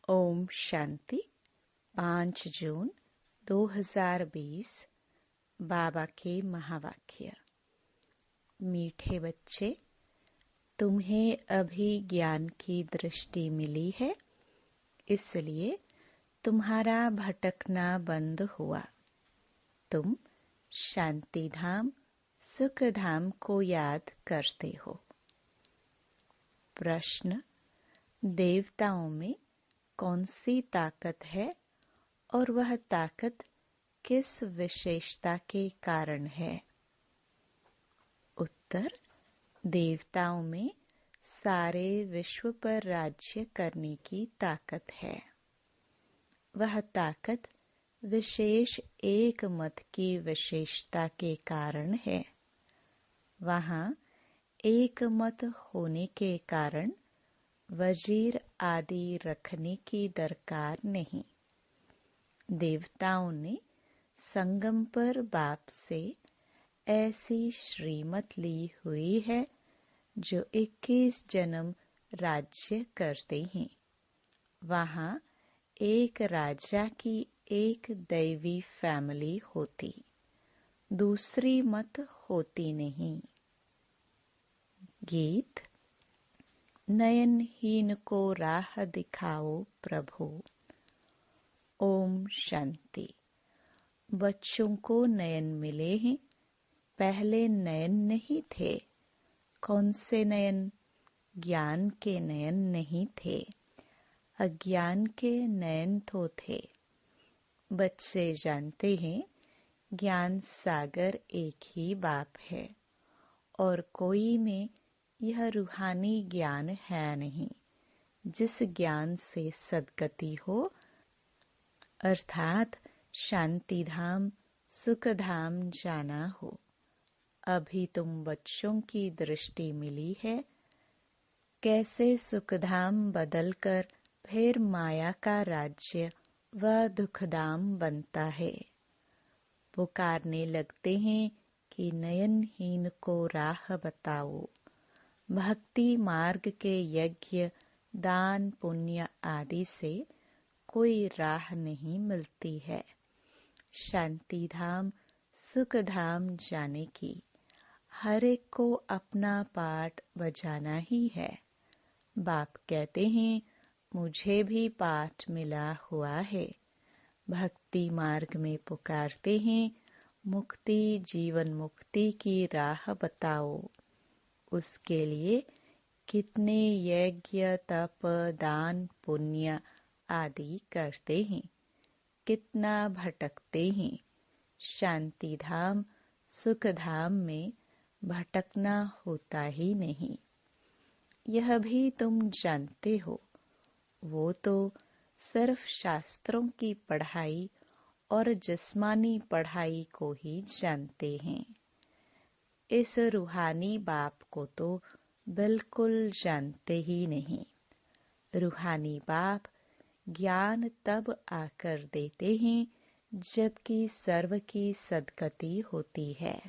ओम शांति। 5 जून 2020 बाबा के महावाक्य। मीठे बच्चे, तुम्हें अभी ज्ञान की दृष्टि मिली है, इसलिए तुम्हारा भटकना बंद हुआ। तुम शांति धाम, सुख धाम को याद करते हो। प्रश्न: देवताओं में कौन सी ताकत है और वह ताकत किस विशेषता के कारण है? उत्तर: देवताओं में सारे विश्व पर राज्य करने की ताकत है। वह ताकत विशेष एक मत की विशेषता के कारण है। वहाँ एक मत होने के कारण वजीर आदि रखने की दरकार नहीं। देवताओं ने संगम पर बाप से ऐसी श्रीमत ली हुई है जो 21 जन्म राज्य करते हैं। वहाँ एक राजा की एक दैवी फैमिली होती, दूसरी मत होती नहीं। गीत। नयनहीन को राह दिखाओ प्रभु। ओम शांति। बच्चों को नयन मिले हैं, पहले नयन नहीं थे। कौन से नयन? ज्ञान के नयन नहीं थे, अज्ञान के नयन तो थे। बच्चे जानते हैं ज्ञान सागर एक ही बाप है और कोई में यह रूहानी ज्ञान है नहीं जिस ज्ञान से सद्गति हो, अर्थात शांति धाम, सुख धाम जाना हो। अभी तुम बच्चों की दृष्टि मिली है, कैसे सुखधाम बदलकर फिर माया का राज्य व दुखधाम बनता है। पुकारने लगते हैं कि नयनहीन को राह बताओ। भक्ति मार्ग के यज्ञ, दान, पुण्य आदि से कोई राह नहीं मिलती है शांति धाम, सुख धाम जाने की। हर एक को अपना पाठ बजाना ही है। बाप कहते हैं मुझे भी पाठ मिला हुआ है। भक्ति मार्ग में पुकारते हैं मुक्ति, जीवन मुक्ति की राह बताओ। उसके लिए कितने यज्ञ, तप, दान, पुण्य आदि करते हैं, कितना भटकते हैं। शांति धाम, सुख धाम में भटकना होता ही नहीं। यह भी तुम जानते हो। वो तो सिर्फ शास्त्रों की पढ़ाई और जिस्मानी पढ़ाई को ही जानते हैं। इस रूहानी बाप को तो बिल्कुल जानते ही नहीं। रूहानी बाप ज्ञान तब आकर देते हैं जबकि सर्व की सद्गति होती है।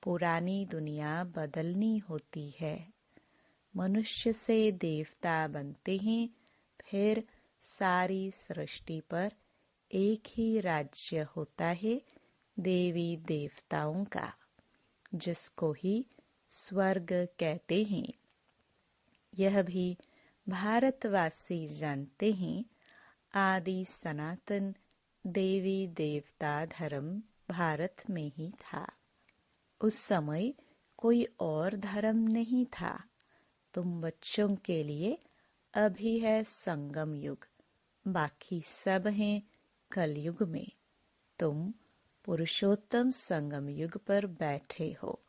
पुरानी दुनिया बदलनी होती है। मनुष्य से देवता बनते हैं, फिर सारी सृष्टि पर एक ही राज्य होता है देवी देवताओं का, जिसको ही स्वर्ग कहते हैं। यह भी भारतवासी जानते हैं आदि सनातन देवी देवता धर्म भारत में ही था। उस समय कोई और धर्म नहीं था। तुम बच्चों के लिए अभी है संगम युग, बाकी सब हैं कलयुग में। तुम पुरुषोत्तम संगम युग पर बैठे हो।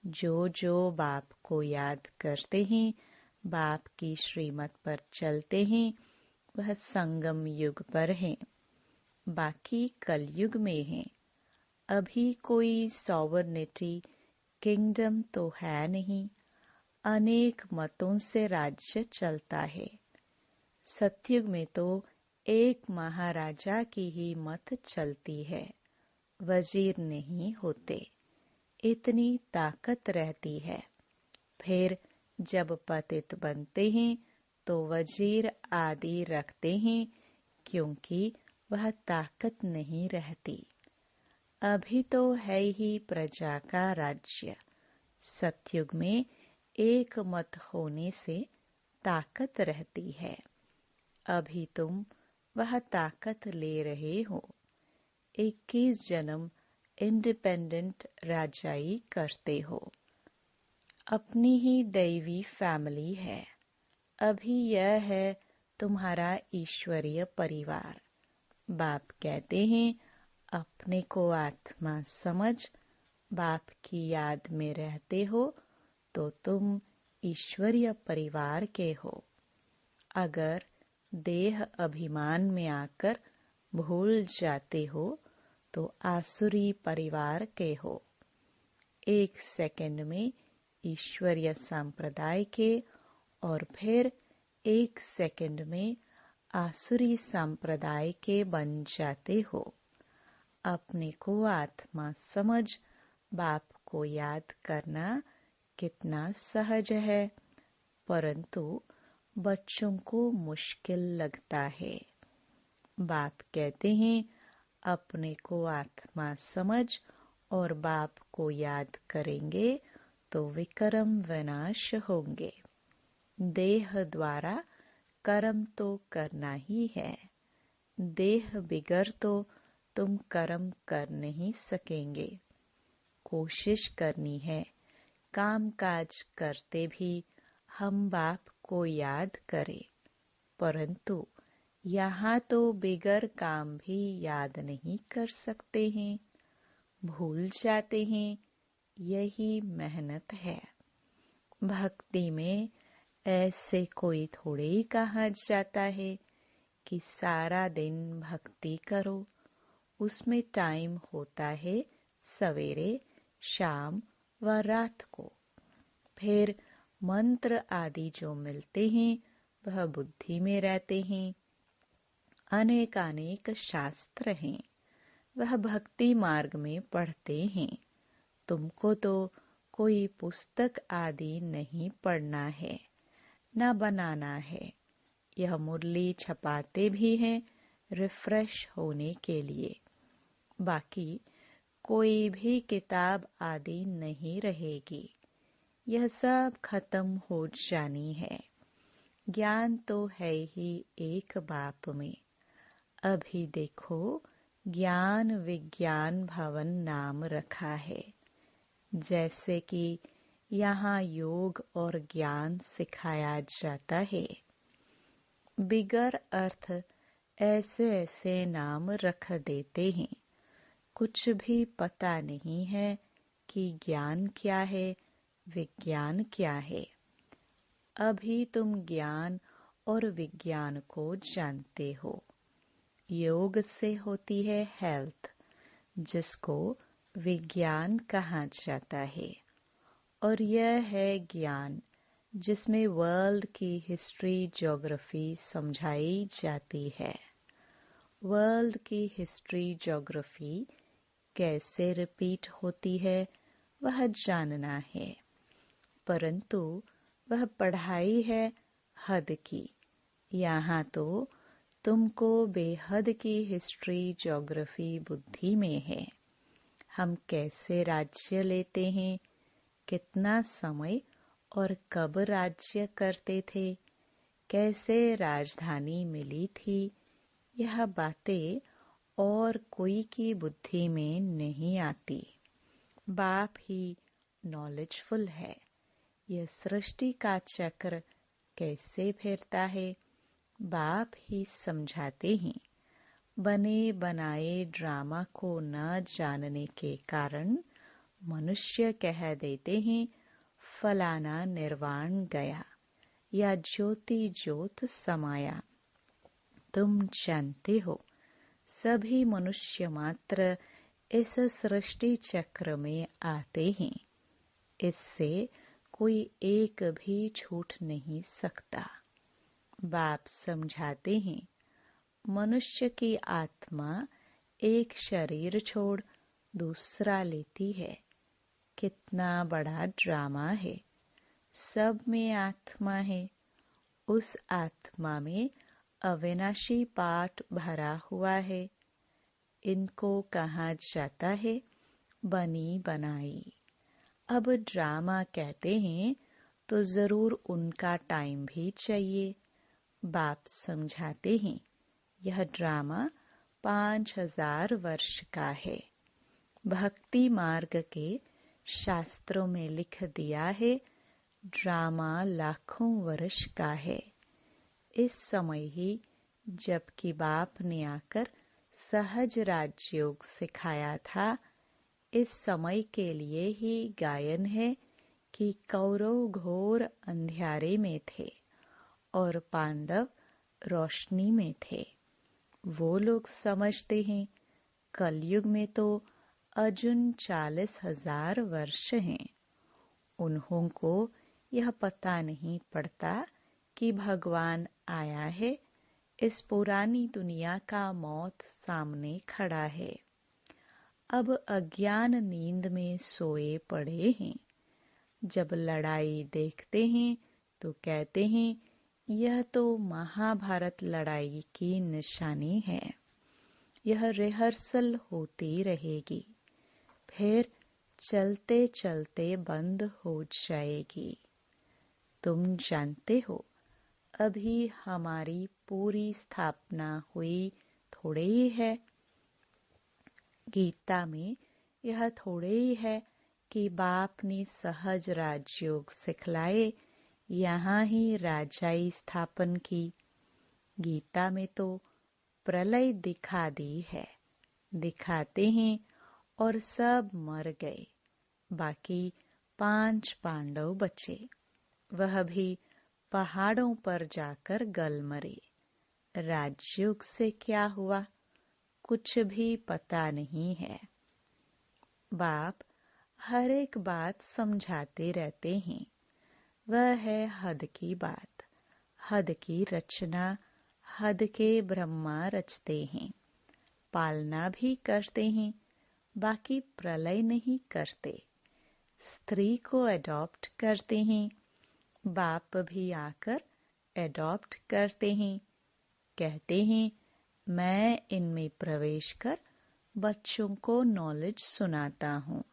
जो जो बाप को याद करते हैं, बाप की श्रीमत पर चलते हैं, वह संगम युग पर हैं, बाकी कलयुग में हैं। अभी कोई सॉवरनिटी किंगडम तो है नहीं। अनेक मतों से राज्य चलता है। सतयुग में तो एक महाराजा की ही मत चलती है, वजीर नहीं होते। इतनी ताकत रहती है। फिर जब पतित बनते हैं तो वजीर आदि रखते हैं, क्योंकि वह ताकत नहीं रहती। अभी तो है ही प्रजा का राज्य। सतयुग में एक मत होने से ताकत रहती है। अभी तुम वह ताकत ले रहे हो। 21 जन्म इंडिपेंडेंट राजाई करते हो। अपनी ही दैवी फैमिली है। अभी यह है तुम्हारा ईश्वरीय परिवार। बाप कहते हैं, अपने को आत्मा समझ। बाप की याद में रहते हो तो तुम ईश्वरीय परिवार के हो। अगर देह अभिमान में आकर भूल जाते हो तो आसुरी परिवार के हो। 1 सेकंड में ईश्वरीय संप्रदाय के और फिर 1 सेकंड में आसुरी संप्रदाय के बन जाते हो। अपने को आत्मा समझ। बाप को याद करना कितना सहज है, परंतु बच्चों को मुश्किल लगता है। बाप कहते हैं, अपने को आत्मा समझ और बाप को याद करेंगे तो विकर्म विनाश होंगे। देह द्वारा कर्म तो करना ही है। देह बिगर तो तुम कर्म कर नहीं सकेंगे। कोशिश करनी है, काम काज करते भी हम बाप को याद करें, परंतु यहाँ तो बिगर काम भी याद नहीं कर सकते हैं, भूल जाते हैं। यही मेहनत है। भक्ति में ऐसे कोई थोड़े ही कहा जाता है कि सारा दिन भक्ति करो। उसमें टाइम होता है सवेरे, शाम व रात को। फिर मंत्र आदि जो मिलते हैं वह बुद्धि में रहते हैं। अनेक अनेक शास्त्र हैं, वह भक्ति मार्ग में पढ़ते हैं। तुमको तो कोई पुस्तक आदि नहीं पढ़ना है, न बनाना है। यह मुरली छपाते भी हैं रिफ्रेश होने के लिए। बाकी कोई भी किताब आदि नहीं रहेगी। यह सब खत्म हो जानी है। ज्ञान तो है ही एक बाप में। अभी देखो, ज्ञान विज्ञान भवन नाम रखा है। जैसे कि यहाँ योग और ज्ञान सिखाया जाता है। बिगर अर्थ ऐसे ऐसे नाम रख देते हैं। कुछ भी पता नहीं है कि ज्ञान क्या है, विज्ञान क्या है। अभी तुम ज्ञान और विज्ञान को जानते हो। योग से होती है हेल्थ, जिसको विज्ञान कहा जाता है, और यह है ज्ञान जिसमें वर्ल्ड की हिस्ट्री ज्योग्राफी समझाई जाती है। वर्ल्ड की हिस्ट्री ज्योग्राफी कैसे रिपीट होती है वह जानना है, परंतु वह पढ़ाई है हद की। यहाँ तो तुमको बेहद की हिस्ट्री ज्योग्राफी बुद्धि में है। हम कैसे राज्य लेते हैं, कितना समय और कब राज्य करते थे, कैसे राजधानी मिली थी, यह बातें और कोई की बुद्धि में नहीं आती। बाप ही नॉलेजफुल है। यह सृष्टि का चक्र कैसे फिरता है, बाप ही समझाते हैं। बने बनाए ड्रामा को न जानने के कारण मनुष्य कह देते हैं फलाना निर्वाण गया या ज्योति ज्योत समाया। तुम जानते हो सभी मनुष्य मात्र इस सृष्टि चक्र में आते हैं। इससे कोई एक भी छूट नहीं सकता। बाप समझाते हैं मनुष्य की आत्मा एक शरीर छोड़ दूसरा लेती है। कितना बड़ा ड्रामा है। सब में आत्मा है उस आत्मा में अविनाशी पाठ भरा हुआ है। इनको कहा जाता है बनी बनाई। अब ड्रामा कहते हैं तो जरूर उनका टाइम भी चाहिए। बाप समझाते हैं यह ड्रामा 5000 वर्ष का है। भक्ति मार्ग के शास्त्रों में लिख दिया है ड्रामा लाखों वर्ष का है। इस समय ही जबकि बाप ने आकर सहज राजयोग सिखाया था, इस समय के लिए ही गायन है कि कौरव घोर अंधियारे में थे और पांडव रोशनी में थे। वो लोग समझते हैं कलयुग में तो अर्जुन 40,000 वर्ष हैं। उन्हों को यह पता नहीं पड़ता कि भगवान आया है। इस पुरानी दुनिया का मौत सामने खड़ा है। अब अज्ञान नींद में सोए पड़े हैं। जब लड़ाई देखते हैं तो कहते हैं यह तो महाभारत लड़ाई की निशानी है। यह रिहर्सल होती रहेगी, फिर चलते चलते बंद हो जाएगी। तुम जानते हो अभी हमारी पूरी स्थापना हुई थोड़े ही है। गीता में यह थोड़े ही है कि बाप ने सहज राजयोग सिखलाए, यहाँ ही राजाई स्थापन की। गीता में तो प्रलय दिखा दी है, दिखाते हैं और सब मर गए, बाकी 5 पांडव बचे। वह भी पहाड़ों पर जाकर गल मरे। राजयोग से क्या हुआ कुछ भी पता नहीं है। बाप हर एक बात समझाते रहते हैं। वह है हद की बात, हद की रचना, हद के ब्रह्मा रचते हैं। पालना भी करते हैं, बाकी प्रलय नहीं करते। स्त्री को अडॉप्ट करते हैं, बाप भी आकर एडॉप्ट करते हैं। कहते हैं मैं इनमें प्रवेश कर बच्चों को नॉलेज सुनाता हूँ,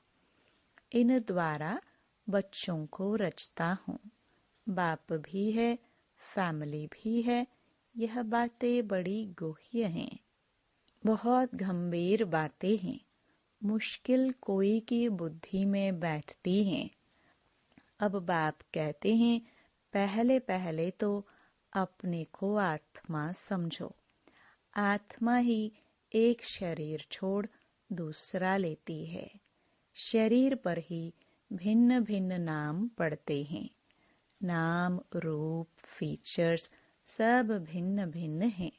इन द्वारा बच्चों को रचता हूँ। बाप भी है, फैमिली भी है। यह बातें बड़ी गुह्य हैं, बहुत गंभीर बातें हैं। मुश्किल कोई की बुद्धि में बैठती हैं। अब बाप कहते हैं पहले पहले तो अपने को आत्मा समझो। आत्मा ही एक शरीर छोड़ दूसरा लेती है। शरीर पर ही भिन्न भिन्न नाम पड़ते हैं। नाम, रूप, फीचर्स सब भिन्न भिन्न हैं।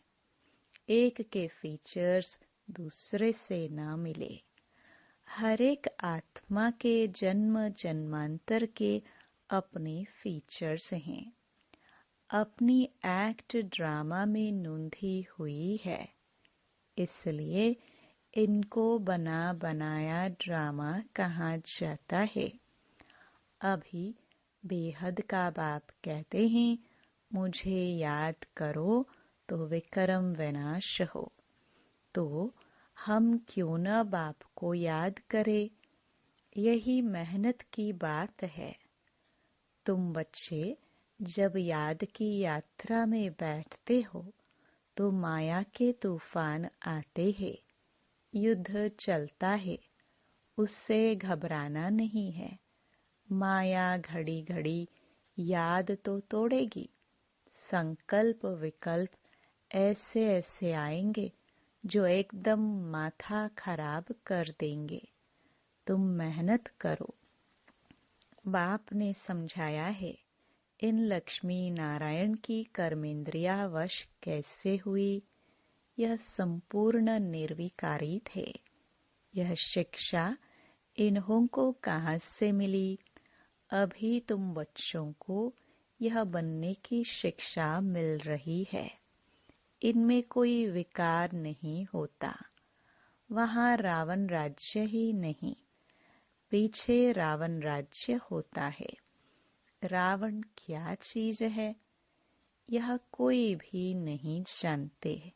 एक के फीचर्स दूसरे से ना मिले। हर एक आत्मा के जन्म जन्मांतर के अपने फीचर्स हैं। अपनी एक्ट ड्रामा में नूंधी हुई है, इसलिए इनको बना बनाया ड्रामा कहा जाता है। अभी बेहद का बाप कहते हैं मुझे याद करो तो विक्रम विनाश हो। तो हम क्यों न बाप को याद करें। यही मेहनत की बात है। तुम बच्चे जब याद की यात्रा में बैठते हो तो माया के तूफान आते हैं, युद्ध चलता है, उससे घबराना नहीं है। माया घड़ी घड़ी याद तो तोड़ेगी। संकल्प विकल्प ऐसे ऐसे आएंगे जो एकदम माथा खराब कर देंगे। तुम मेहनत करो। बाप ने समझाया है इन लक्ष्मी नारायण की कर्मेंद्रिया वश कैसे हुई। यह संपूर्ण निर्विकारी थे। यह शिक्षा इन्हों को कहाँ से मिली। अभी तुम बच्चों को यह बनने की शिक्षा मिल रही है। इनमें कोई विकार नहीं होता। वहाँ रावण राज्य ही नहीं, पीछे रावण राज्य होता है। रावण क्या चीज है। यह कोई भी नहीं जानते।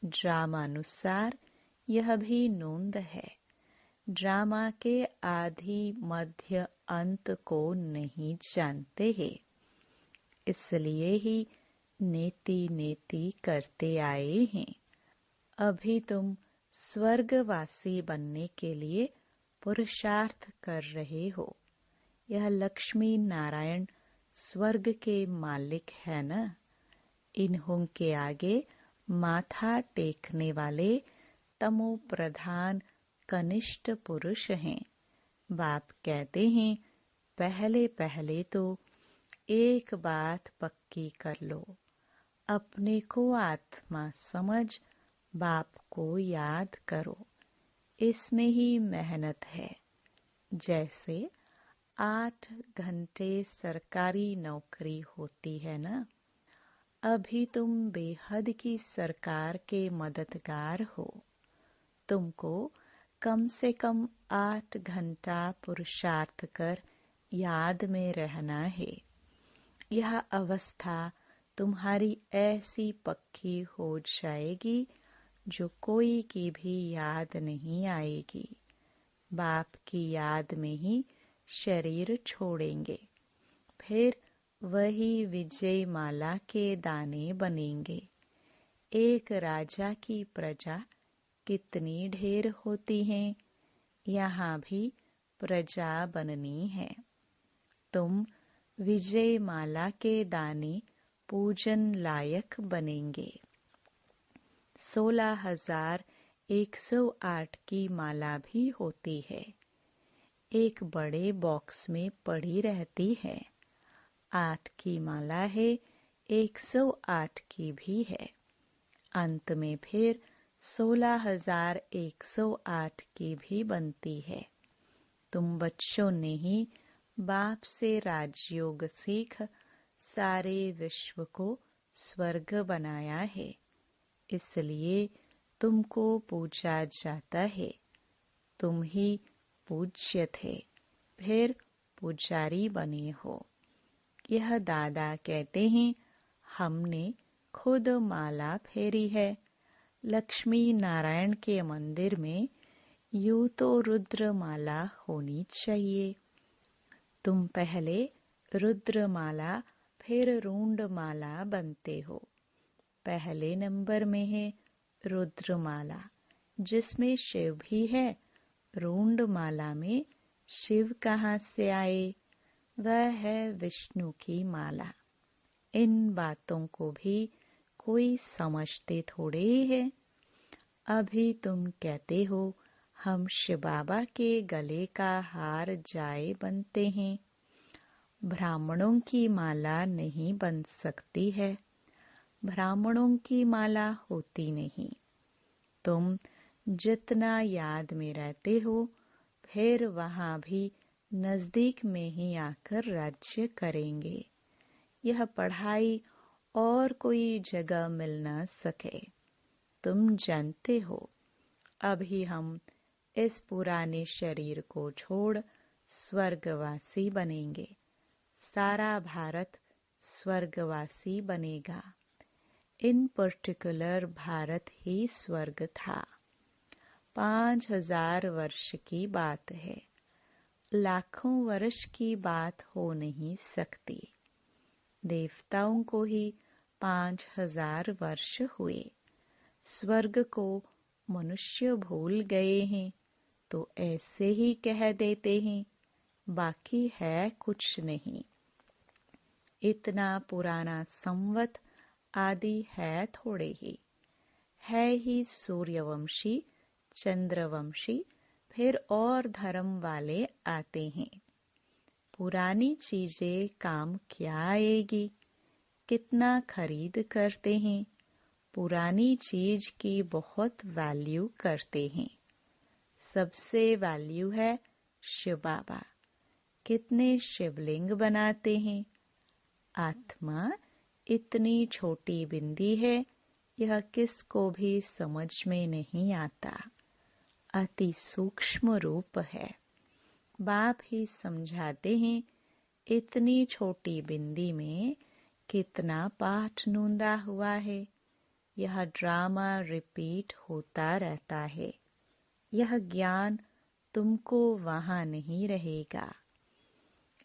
ड्रामानुसार यह भी नोंद है। ड्रामा के आदि मध्य अंत को नहीं जानते हैं, इसलिए ही नेति नेति करते आए हैं। अभी तुम स्वर्गवासी बनने के लिए पुरुषार्थ कर रहे हो। यह लक्ष्मी नारायण स्वर्ग के मालिक है न। इन्हों के आगे माथा टेकने वाले तमो प्रधान कनिष्ठ पुरुष हैं। बाप कहते हैं, पहले पहले तो एक बात पक्की कर लो, अपने को आत्मा समझ बाप को याद करो। इसमें ही मेहनत है। जैसे 8 घंटे सरकारी नौकरी होती है ना। अभी तुम बेहद की सरकार के मददगार हो। तुमको कम से कम 8 घंटा पुरुषार्थ कर याद में रहना है। यह अवस्था तुम्हारी ऐसी पक्की हो जाएगी जो कोई की भी याद नहीं आएगी। बाप की याद में ही शरीर छोड़ेंगे, फिर वही विजय माला के दाने बनेंगे। एक राजा की प्रजा कितनी ढेर होती है, यहाँ भी प्रजा बननी है। तुम विजय माला के दाने पूजन लायक बनेंगे। 16,108 की माला भी होती है, एक बड़े बॉक्स में पड़ी रहती है। 8 की माला है, 108 की भी है। अंत में फिर 16,108 की भी बनती है। तुम बच्चों ने ही बाप से राजयोग सीख सारे विश्व को स्वर्ग बनाया है, इसलिए तुमको पूजा जाता है। तुम ही पूज्य थे, फिर पुजारी बने हो। यह दादा कहते हैं, हमने खुद माला फेरी है। लक्ष्मी नारायण के मंदिर में यूं तो रुद्र माला होनी चाहिए। तुम पहले रुद्र माला फिर रूंड माला बनते हो। पहले नंबर में है रुद्र माला, जिसमें शिव भी है। रूंड माला में शिव कहाँ से आए? वह है विष्णु की माला। इन बातों को भी कोई समझते थोड़े ही है। अभी तुम कहते हो हम शिव बाबा के गले का हार जाए बनते हैं। ब्राह्मणों की माला नहीं बन सकती है। ब्राह्मणों की माला होती नहीं। तुम जितना याद में रहते हो, फिर वहाँ भी नजदीक में ही आकर राज्य करेंगे। यह पढ़ाई और कोई जगह मिल न सके। तुम जानते हो, अभी हम इस पुराने शरीर को छोड़ स्वर्गवासी बनेंगे। सारा भारत स्वर्गवासी बनेगा। इन पर्टिकुलर भारत ही स्वर्ग था। 5,000 वर्ष की बात है, लाखों वर्ष की बात हो नहीं सकती। देवताओं को ही 5,000 वर्ष हुए। स्वर्ग को मनुष्य भूल गए हैं तो ऐसे ही कह देते हैं, बाकी है कुछ नहीं। इतना पुराना संवत आदि है थोड़े ही, है ही सूर्यवंशी, चंद्रवंशी, फिर और धर्म वाले आते हैं। पुरानी चीजें काम क्या आएगी? कितना खरीद करते हैं। पुरानी चीज की बहुत वैल्यू करते हैं। सबसे वैल्यू है शिव बाबा। कितने शिवलिंग बनाते हैं। आत्मा इतनी छोटी बिंदी है, यह किसको भी समझ में नहीं आता। अति सूक्ष्म रूप है। बाप ही समझाते हैं, इतनी छोटी बिंदी में कितना पाठ नूंदा हुआ है। यह ड्रामा रिपीट होता रहता है। यह ज्ञान तुमको वहां नहीं रहेगा।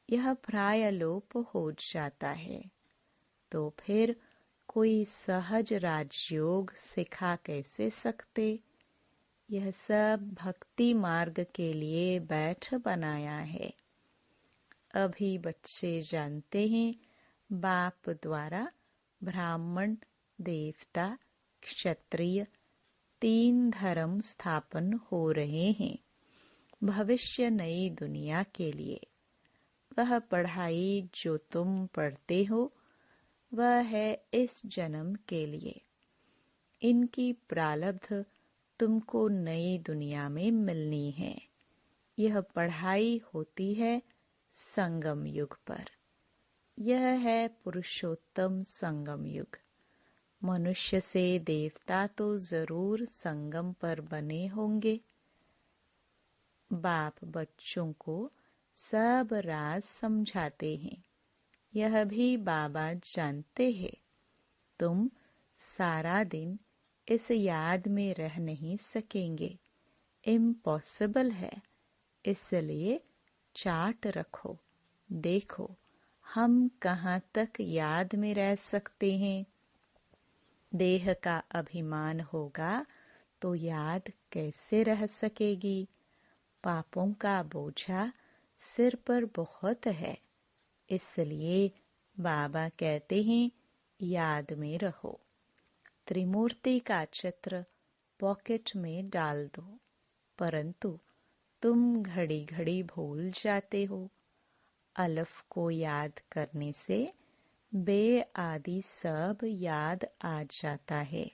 यह प्राय लोप हो जाता है। तो फिर कोई सहज राजयोग सिखा कैसे सकते? यह सब भक्ति मार्ग के लिए बैठ बनाया है। अभी बच्चे जानते हैं बाप द्वारा ब्राह्मण, देवता, क्षत्रिय 3 धर्म स्थापन हो रहे हैं भविष्य नई दुनिया के लिए। वह पढ़ाई जो तुम पढ़ते हो वह है इस जन्म के लिए। इनकी प्रारब्ध तुमको नई दुनिया में मिलनी है। यह पढ़ाई होती है संगम युग पर। यह है पुरुषोत्तम संगम युग। मनुष्य से देवता तो जरूर संगम पर बने होंगे। बाप बच्चों को सब राज समझाते हैं। यह भी बाबा जानते हैं। तुम सारा दिन इस याद में रह नहीं सकेंगे, इम्पॉसिबल है। इसलिए चार्ट रखो, देखो हम कहाँ तक याद में रह सकते हैं। देह का अभिमान होगा तो याद कैसे रह सकेगी। पापों का बोझा सिर पर बहुत है। इसलिए बाबा कहते हैं याद में रहो। त्रिमूर्ति का चित्र पॉकेट में डाल दो, परंतु तुम घड़ी घड़ी भूल जाते हो। अलफ को याद करने से बे आदि सब याद आ जाता है।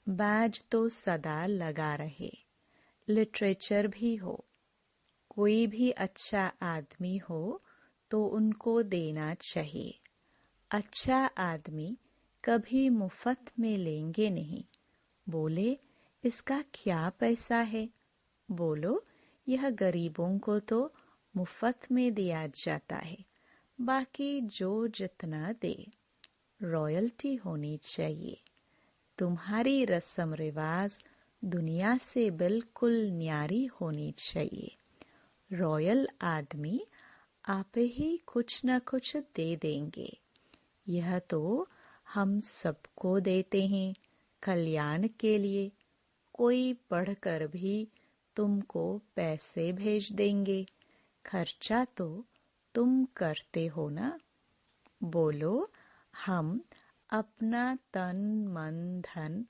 बैज तो सदा लगा रहे। लिटरेचर भी हो। कोई भी अच्छा आदमी हो तो उनको देना चाहिए। अच्छा आदमी कभी मुफ्त में लेंगे नहीं। बोले इसका क्या पैसा है? बोलो यह गरीबों को तो मुफ्त में दिया जाता है, बाकी जो जितना दे। रॉयल्टी होनी चाहिए। तुम्हारी रस्म रिवाज दुनिया से बिल्कुल न्यारी होनी चाहिए। रॉयल आदमी आप ही कुछ न कुछ दे देंगे। यह तो हम सबको देते हैं कल्याण के लिए। कोई पढ़कर भी तुमको पैसे भेज देंगे। खर्चा तो तुम करते हो ना। बोलो हम अपना तन मन धन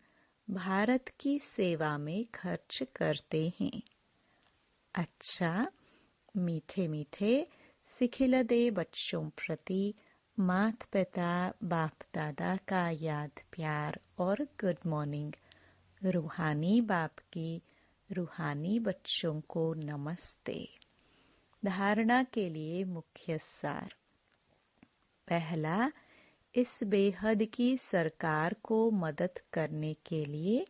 भारत की सेवा में खर्च करते हैं। अच्छा, मीठे मीठे सिखिलदे बच्चों प्रति माता पिता बाप दादा का याद प्यार और गुड मॉर्निंग। रूहानी बाप की रूहानी बच्चों को नमस्ते। धारणा के लिए मुख्य सार। पहला, इस बेहद की सरकार को मदद करने के लिए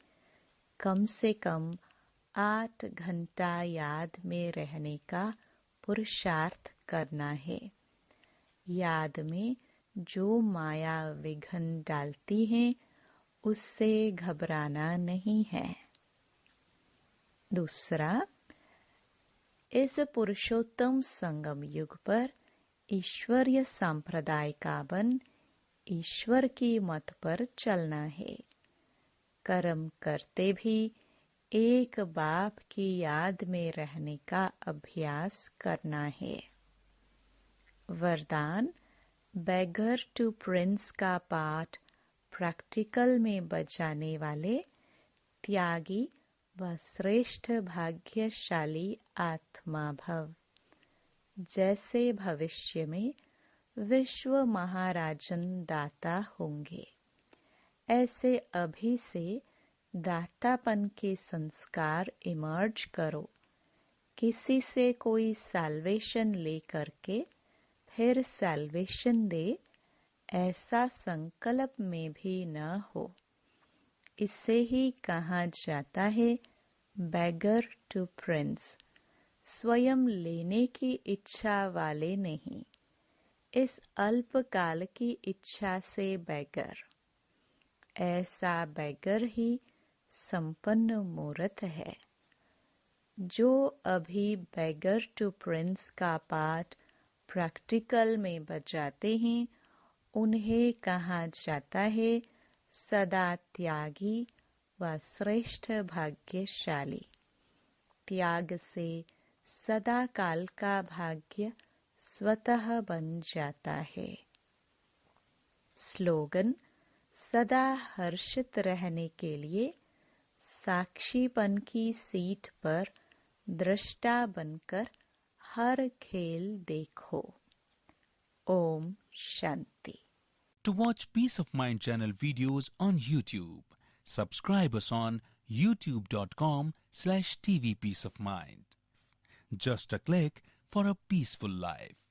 कम से कम 8 घंटा याद में रहने का पुरुषार्थ करना है। याद में जो माया विघ्न डालती है उससे घबराना नहीं है। दूसरा, इस पुरुषोत्तम संगम युग पर ईश्वरीय संप्रदाय का बन ईश्वर की मत पर चलना है। कर्म करते भी एक बाप की याद में रहने का अभ्यास करना है। वरदान, बेगर टू प्रिंस का पाठ प्रैक्टिकल में बजाने वाले त्यागी व श्रेष्ठ भाग्यशाली आत्मा भव। जैसे भविष्य में विश्व महाराजन दाता होंगे, ऐसे अभी से दातापन के संस्कार इमर्ज करो। किसी से कोई सैल्वेशन लेकर के फिर सैल्वेशन दे, ऐसा संकल्प में भी न हो। इससे ही कहा जाता है बेगर टू प्रिंस। स्वयं लेने की इच्छा वाले नहीं, इस अल्पकाल की इच्छा से बैगर। ऐसा बैगर ही संपन्न मूर्त है। जो अभी बैगर टू प्रिंस का पाठ प्रैक्टिकल में बजाते हैं, उन्हें कहा जाता है सदा त्यागी व श्रेष्ठ भाग्यशाली। त्याग से सदा काल का भाग्य स्वतः बन जाता है। स्लोगन: सदा हर्षित रहने के लिए साक्षीपन की सीट पर दृष्टा बनकर हर खेल देखो। Om Shanti. To watch Peace of Mind channel videos on YouTube, subscribe us on youtube.com/tvpeaceofmind. Just a click for a peaceful life.